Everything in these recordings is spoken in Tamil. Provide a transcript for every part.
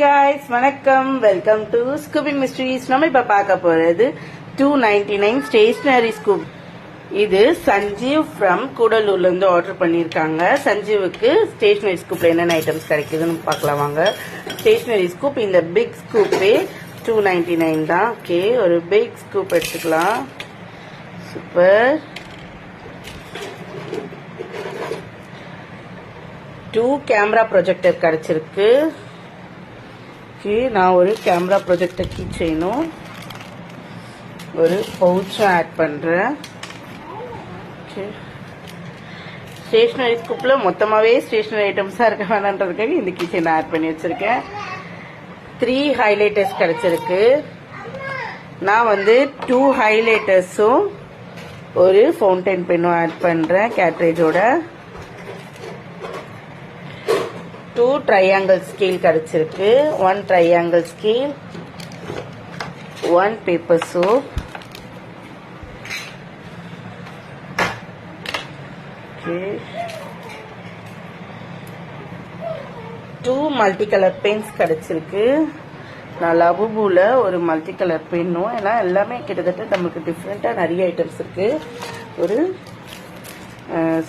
guys, வணக்கம். Welcome to scooping mysteries. நம்ம இப்ப பார்க்க போறது 299 ஸ்டேஷனரி ஸ்கூப். இது சஞ்சீவ் ஃப்ரம் கூடலூர்ல இருந்து ஆர்டர் பண்ணிருக்காங்க. சஞ்சீவுக்கு ஸ்டேஷனரி ஸ்கூப்ல என்னென்ன ஐட்டம்ஸ் கிடைக்குதுன்னு பார்க்கலாம் வாங்க. ஸ்டேஷனரி ஸ்கூப் இந்த பிக் ஸ்கூப்பே 299 தான். ஓகே, ஒரு பிக் ஸ்கூப் எடுத்துக்கலாம். சூப்பர். 2 கேமரா ப்ரொஜெக்டர் கிடைச்சிருக்கு. நான் ஒரு கேமரா ப்ரொஜெக்டர் கீ செயினும் ஒரு பவுச்சும் ஆட் பண்றேன். ஸ்டேஷனரி ஸ்கூப்ல மொத்தமாவே ஸ்டேஷனரி ஐட்டம்ஸா இருக்க வேணான்றதுக்காக இந்த கீ செயின் ஆட் பண்ணி வச்சிருக்கேன். 3 ஹைலைட்டர்ஸ் கிடைச்சிருக்கு. நான் 2 ஹைலைட்டர்ஸும் ஒரு ஃபவுண்டைன் பென்னும் ஆட் பண்றேன் கேட்ரேஜோட. 2 triangle scale கிடைச்சிருக்கு. 1 triangle scale, 1 paper soap, okay, 2 multicolor pens கிடைச்சிருக்கு. நான் லபுபுல ஒரு மல்டி கலர் பென்னும், ஏன்னா எல்லாமே கிட்டத்தட்ட நமக்கு டிஃப்ரெண்டா நிறைய ஐட்டம்ஸ் இருக்கு. ஒரு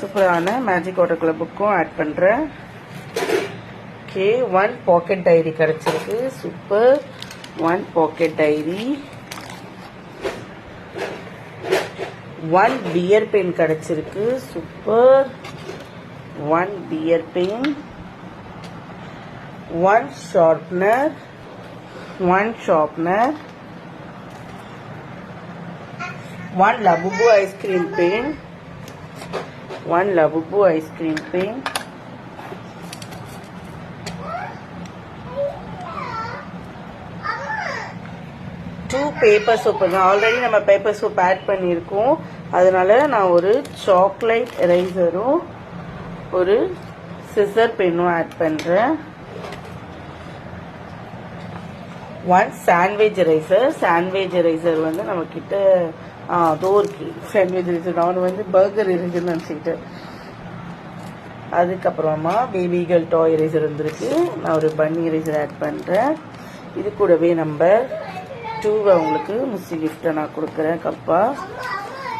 சூப்பரான மேஜிக் வாட்டர் கலர் புக்கும் ஆட் பண்றேன். ஓகே, 1 பாக்கெட் டைரி கிடைச்சிருக்கு. Super. 1 pocket diary. 1 bear pen கிடைச்சிருக்கு. Super. 1 bear pen. 1 sharpener. 1 sharpener. 1 Labubu ice cream pen. 1 Labubu ice cream pen. 2 paper soap. Already நம்ம பேப்பர் சோப் ஆட் பண்ணியிருக்கோம், அதனால நான் ஒரு சாக்லேட் எரேசரும் ஒரு சிசர் பென்னும் ஆட் பண்றேன். 1 சாண்ட்விச் எரேசர். சாண்ட்விச் எரேசர் நம்ம கிட்ட அதோ இருக்கு சாண்ட்விச் எரேசர். நான் பர்கர் எரேசர் நினைச்சுக்கிட்டேன். அதுக்கப்புறமா பேபி கேர்ள் டாய் எரேசர் வந்துருக்கு. நான் ஒரு பன்னி எரேசர் ஆட் பண்றேன். இது கூடவே நம்பர் 2 உங்களுக்கு முஸ்லி கிஃப்டை நான் கொடுக்குறேன். கப்பா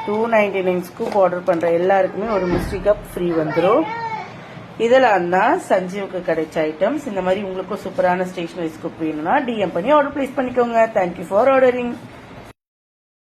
299 ஸ்கூப் ஆர்டர் பண்ற எல்லாருக்குமே ஒரு முஸ்லி கப் ஃப்ரீ வந்துடும். இதெல்லாம் தான் சஞ்சீவுக்கு கிடைச்ச ஐட்டம்ஸ். இந்த மாதிரி உங்களுக்கும் சூப்பரான ஸ்டேஷனரி ஸ்கூப் வேணும்னா DM பண்ணி ஆர்டர் பிளேஸ் பண்ணிக்கோங்க. Thank you for ordering.